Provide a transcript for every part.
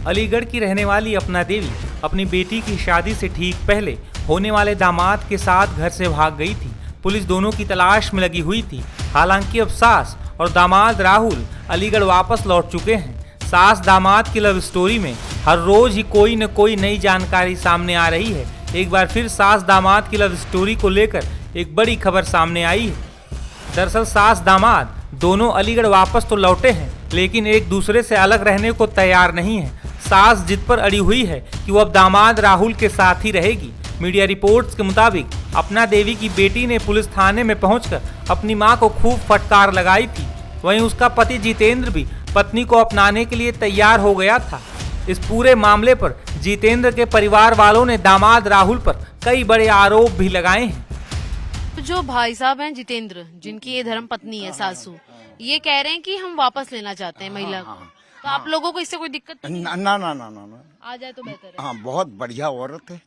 अलीगढ़ की रहने वाली अपना देवी अपनी बेटी की शादी से ठीक पहले होने वाले दामाद के साथ घर से भाग गई थी। पुलिस दोनों की तलाश में लगी हुई थी। हालांकि अब सास और दामाद राहुल अलीगढ़ वापस लौट चुके हैं। सास दामाद की लव स्टोरी में हर रोज ही कोई न कोई नई जानकारी सामने आ रही है। एक बार फिर सास दामाद की लव स्टोरी को लेकर एक बड़ी खबर सामने आई है। दरअसल सास दामाद दोनों अलीगढ़ वापस तो लौटे हैं, लेकिन एक दूसरे से अलग रहने को तैयार नहीं है। सास जिद पर अड़ी हुई है कि वो अब दामाद राहुल के साथ ही रहेगी। मीडिया रिपोर्ट्स के मुताबिक अपना देवी की बेटी ने पुलिस थाने में पहुंचकर अपनी मां को खूब फटकार लगाई थी। वहीं उसका पति जितेंद्र भी पत्नी को अपनाने के लिए तैयार हो गया था। इस पूरे मामले पर जितेंद्र के परिवार वालों ने दामाद राहुल पर कई बड़े आरोप भी लगाए हैं। जो भाई साहब हैं जितेंद्र, जिनकी ये धर्म पत्नी है सासू, ये कह रहे हैं कि हम वापस लेना चाहते हैं महिला को। तो आप लोगों को इससे कोई दिक्कत नहीं? ना ना ना ना ना आ जाए तो बेहतर है। हाँ, बहुत बढ़िया औरत है।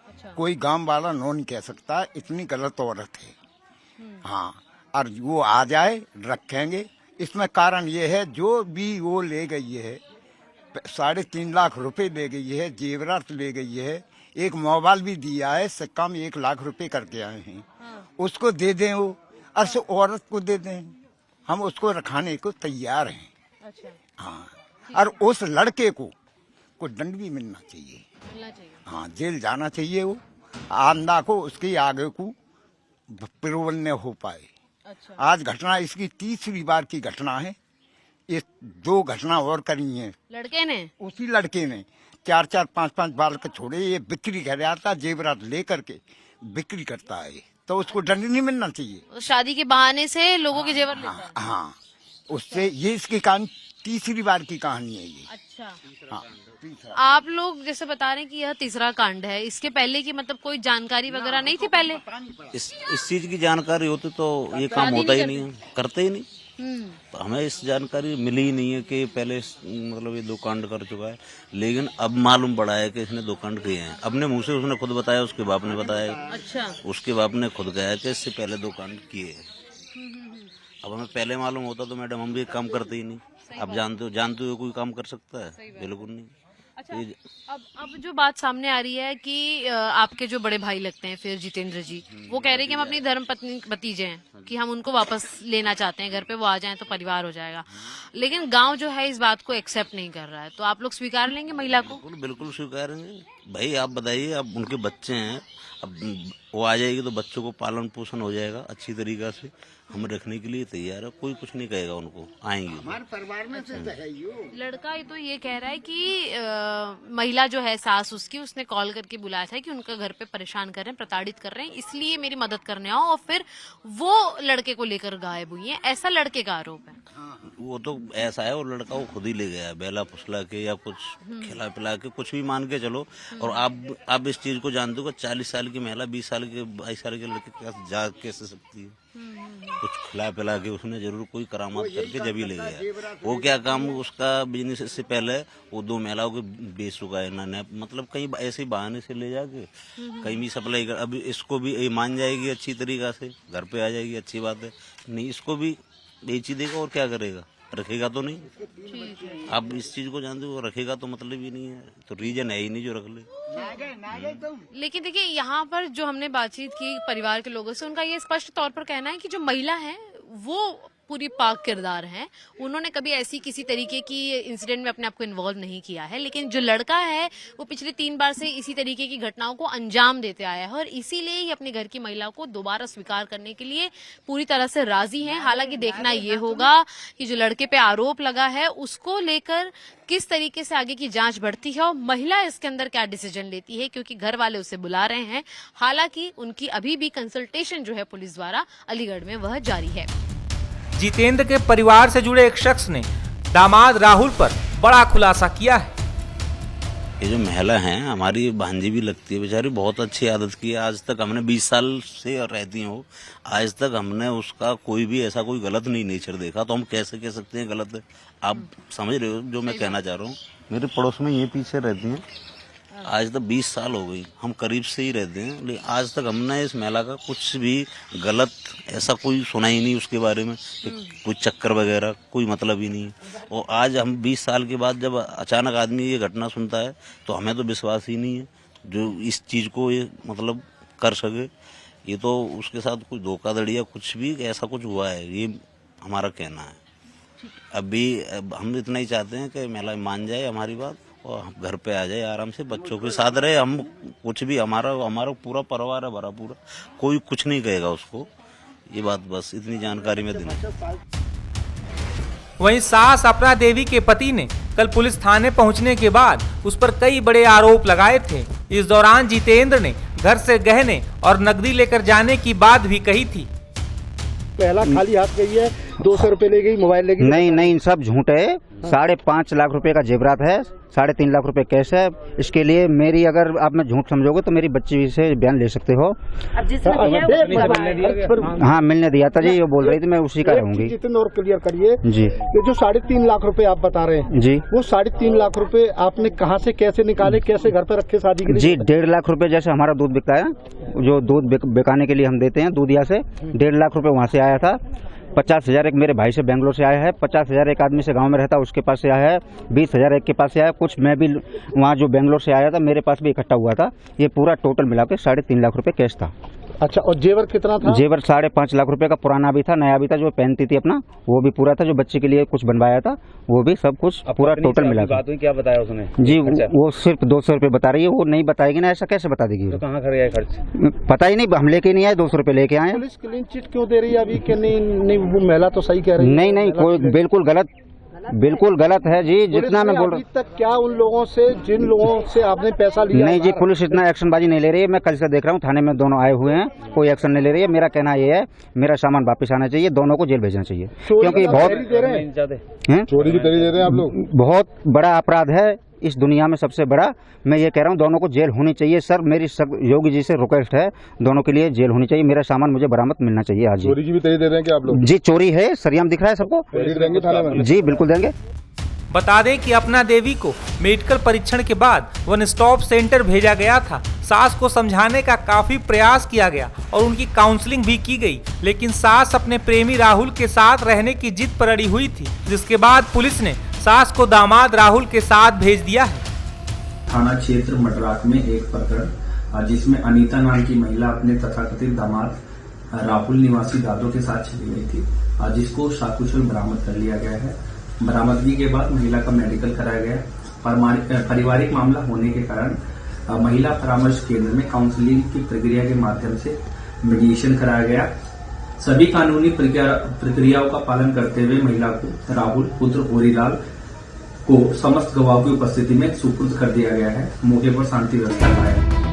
अच्छा। कोई गांव वाला नो नहीं कह सकता इतनी गलत औरत है। हाँ, और वो आ जाए रखेंगे। इसमें कारण ये है जो भी वो ले गई है 3.5 लाख रुपए ले गई है, जेवरात ले गई है, एक मोबाइल भी दिया है, से कम 1 लाख रुपए करके आए हैं। उसको दे दें वो, और से औरत को दे दें, हम उसको रखाने को तैयार हैं। अच्छा। हाँ, और उस लड़के को दंड भी मिलना चाहिए। हाँ, जेल जाना चाहिए वो, आंदा को उसके आगे को प्रबल न हो पाए। अच्छा। आज घटना इसकी 3री बार की घटना है। ये 2 घटना और करी हैं लड़के ने, उसी लड़के ने 4-4, 5-5 बार के छोड़े। ये बिक्री कर रहा था, जेवरात लेकर के बिक्री करता है, तो उसको दंड नहीं मिलना चाहिए। शादी के बहाने से लोगों के जेवर लेता है। हाँ, उससे ये इसकी कहानी 3री बार की कहानी है ये। अच्छा। हाँ, आप लोग जैसे बता रहे हैं कि यह 3रा कांड है, इसके पहले की मतलब कोई जानकारी वगैरह नहीं थी पहले? इस चीज की जानकारी होती तो ये काम होता ही नहीं है, करते ही नहीं। तो हमें इस जानकारी मिली ही नहीं है कि पहले मतलब ये 2 कांड कर चुका है। लेकिन अब मालूम पड़ा है कि इसने 2 कांड किए हैं। अपने मुंह से उसने खुद बताया, उसके बाप ने बताया। अच्छा। उसके बाप ने खुद कहा कि इससे पहले 2 कांड किए हैं। अब हमें पहले मालूम होता तो मैडम हम भी काम करते ही नहीं। अब जानते हो कोई काम कर सकता है? बिल्कुल नहीं। अच्छा, अब जो बात सामने आ रही है कि आपके जो बड़े भाई लगते हैं फिर जितेंद्र जी, वो कह रहे हैं कि हम अपनी धर्म पत्नी भतीजे हैं कि हम उनको वापस लेना चाहते हैं घर पे, वो आ जाएं तो परिवार हो जाएगा। लेकिन गांव जो है इस बात को एक्सेप्ट नहीं कर रहा है, तो आप लोग स्वीकार लेंगे महिला को? बिल्कुल स्वीकारेंगे। भाई आप बताइए, अब उनके बच्चे हैं, अब वो आ जाएगी तो बच्चों को पालन पोषण हो जाएगा अच्छी तरीका से। हम रखने के लिए तैयार है, कोई कुछ नहीं कहेगा उनको, आएंगे। हमारे परिवार में से तो है ही वो। लड़का तो ये कह रहा है कि महिला जो है सास उसकी, उसने कॉल करके बुलाया था कि उनका घर पे परेशान कर रहे हैं, प्रताड़ित कर रहे हैं, इसलिए मेरी मदद करने आओ, और फिर वो लड़के को लेकर गायब हुई है, ऐसा लड़के का आरोप है। वो तो ऐसा है, वो लड़का वो खुद ही ले गया, बेला फुसला के या कुछ खिला पिला के, कुछ भी मान के चलो। और आप इस चीज को जानते हो, 40 साल की महिला 20 साल के 22 साल के लड़के के पास जा कैसे सकती है? कुछ खिला पिला के उसने जरूर कोई करामात करके जब ही ले गया। वो क्या काम उसका बिजनेस, इससे पहले वो 2 महिलाओं को बेच चुका है ना, मतलब कहीं ऐसे बहाने से ले जाके कहीं भी सप्लाई कर। अब इसको भी ये मान जाएगी अच्छी तरीका से, घर पे आ जाएगी, अच्छी बात है। नहीं, इसको भी बेच ही देगा और क्या करेगा, रखेगा तो नहीं। आप इस चीज को जानते हो, रखेगा तो मतलब ही नहीं है, तो रीजन है ही नहीं जो रख ले। लेकिन देखिए, यहाँ पर जो हमने बातचीत की परिवार के लोगों से, उनका ये स्पष्ट तौर पर कहना है कि जो महिला है वो पूरी पाक किरदार है, उन्होंने कभी ऐसी किसी तरीके की इंसिडेंट में अपने आप को इन्वॉल्व नहीं किया है। लेकिन जो लड़का है वो पिछले 3 बार से इसी तरीके की घटनाओं को अंजाम देते आया है, और इसीलिए ही अपने घर की महिला को दोबारा स्वीकार करने के लिए पूरी तरह से राजी हैं। हालांकि देखना ये होगा कि जो लड़के पे आरोप लगा है उसको लेकर किस तरीके से आगे की जांच बढ़ती है और महिला इसके अंदर क्या डिसीजन लेती है, क्योंकि घर वाले उसे बुला रहे हैं। हालांकि उनकी अभी भी कंसल्टेशन जो है पुलिस द्वारा अलीगढ़ में वह जारी है। जितेंद्र के परिवार से जुड़े एक शख्स ने दामाद राहुल पर बड़ा खुलासा किया है। ये जो महिला है हमारी भांजी भी लगती है, बेचारी बहुत अच्छी आदत की है। आज तक हमने 20 साल से रहती हो, आज तक हमने उसका कोई भी ऐसा कोई गलत नहीं नेचर देखा, तो हम कैसे कह सकते हैं गलत है? आप समझ रहे हो जो मैं कहना चाह रहा हूँ? मेरे पड़ोस में ये पीछे रहती हैं, आज तक 20 साल हो गई, हम करीब से ही रहते हैं, लेकिन आज तक हमने इस महिला का कुछ भी गलत ऐसा कोई सुना ही नहीं उसके बारे में, कोई चक्कर वगैरह कोई मतलब ही नहीं। और आज हम 20 साल के बाद जब अचानक आदमी ये घटना सुनता है तो हमें तो विश्वास ही नहीं है जो इस चीज़ को ये मतलब कर सके। ये तो उसके साथ कुछ धोखाधड़ी या कुछ भी ऐसा कुछ हुआ है, ये हमारा कहना है। अब हम इतना ही चाहते हैं कि महिला मान जाए हमारी बात और हम घर पे आ जाए, आराम से बच्चों के साथ रहे। हम कुछ भी हमारा पूरा परिवार है, भरा पूरा, कोई कुछ नहीं कहेगा उसको। ये बात बस इतनी जानकारी में देना। वहीं सास अपना देवी के पति ने कल पुलिस थाने पहुंचने के बाद उस पर कई बड़े आरोप लगाए थे। इस दौरान जितेंद्र ने घर से गहने और नकदी लेकर जाने की बात भी कही थी। पहला खाली हाथ गई है, 200 रुपए ले गई, मोबाइल ले गई। नहीं, सब झूठ है। 5.5 लाख रुपए का जेवरात है, 3.5 लाख रुपए कैश है। इसके लिए मेरी अगर आप मैं झूठ समझोगे तो मेरी बच्ची से बयान ले सकते हो। हाँ, मिलने दिया था जी, वो बोल रही थी, मैं उसी का रहूंगी। जितने और क्लियर करिए जी, ये जो 3.5 लाख रुपए आप बता रहे हैं जी, वो 3.5 लाख रुपए आपने कहाँ से कैसे निकाले, कैसे घर पे रखे शादी के लिए? जी, 1.5 लाख रुपए जैसे हमारा दूध बिकता है, जो दूध बेकाने के लिए हम देते हैं दूधिया से, 1.5 लाख रुपए वहाँ से आया था। 50,000 एक मेरे भाई से बेंगलोर से आया है, 50,000 एक आदमी से गांव में रहता उसके पास से आया है, 20,000 एक के पास से आया, कुछ मैं भी वहाँ जो बेंगलोर से आया था मेरे पास भी इकट्ठा हुआ था। ये पूरा टोटल मिला के 3.5 लाख रुपए कैश था। अच्छा, और जेवर कितना था? जेवर 5.5 लाख रुपए का, पुराना भी था नया भी था, जो पहनती थी अपना वो भी पूरा था, जो बच्चे के लिए कुछ बनवाया था वो भी, सब कुछ पूरा टोटल मिला। क्या बताया उसने? जी, वो सिर्फ 200 रुपए बता रही है, वो नहीं बताएगी ना, ऐसा कैसे बता देगी? तो कहाँ कर खर्च पता ही नहीं, हम लेके नहीं आए, 200 रुपए लेके आए। पुलिस क्लीन चिट क्यों दे रही है अभी कि नहीं वो महिला तो सही कह रही है? नहीं, कोई बिल्कुल गलत है जी, जितना मैं बोल रहा हूँ। अभी तक क्या उन लोगों से, जिन लोगों से आपने पैसा लिया? नहीं जी, पुलिस इतना एक्शनबाजी नहीं ले रही है। मैं कल से देख रहा हूँ थाने में दोनों आए हुए हैं, कोई एक्शन नहीं ले रही है। मेरा कहना ये है, मेरा सामान वापस आना चाहिए, दोनों को जेल भेजना चाहिए, क्योंकि बहुत चोरी की तरी दे रहे हैं आप लोग। बहुत बड़ा अपराध है इस दुनिया में, सबसे बड़ा। मैं ये कह रहा हूँ दोनों को जेल होनी चाहिए। सर, मेरी योगी जी से रिक्वेस्ट है, दोनों के लिए जेल होनी चाहिए। मेरा सामान मुझे बरामद मिलना चाहिए आज। चोरी की भी तरी दे रहे हैं क्या आप लोग? जी, चोरी है, सरियाम दिख रहा है सबको। देंगे थाना में? जी, बिल्कुल देंगे। बता दें कि अपना देवी को मेडिकल परीक्षण के बाद वन स्टॉप सेंटर भेजा गया था। सास को समझाने का काफी प्रयास किया गया और उनकी काउंसलिंग भी की गई, लेकिन सास अपने प्रेमी राहुल के साथ रहने की जिद पर अड़ी हुई थी, जिसके बाद पुलिस ने सास को दामाद राहुल के साथ भेज दिया है। थाना क्षेत्र मटराक में एक प्रकरण जिसमें अनीता नाम की महिला अपने तथाकथित दामाद राहुल निवासी दादो के साथ चली गई थी, जिसको सकुशल बरामद कर लिया गया है। बरामदगी के बाद महिला का मेडिकल कराया गया। पारिवारिक मामला होने के कारण महिला परामर्श केंद्र में काउंसलिंग की प्रक्रिया के माध्यम से मीडिएशन कराया गया। सभी कानूनी प्रक्रियाओं का पालन करते हुए महिला को राहुल पुत्र होरीलाल को समस्त गवाहों की उपस्थिति में सुपुर्द कर दिया गया है। मौके पर शांति व्यवस्था है।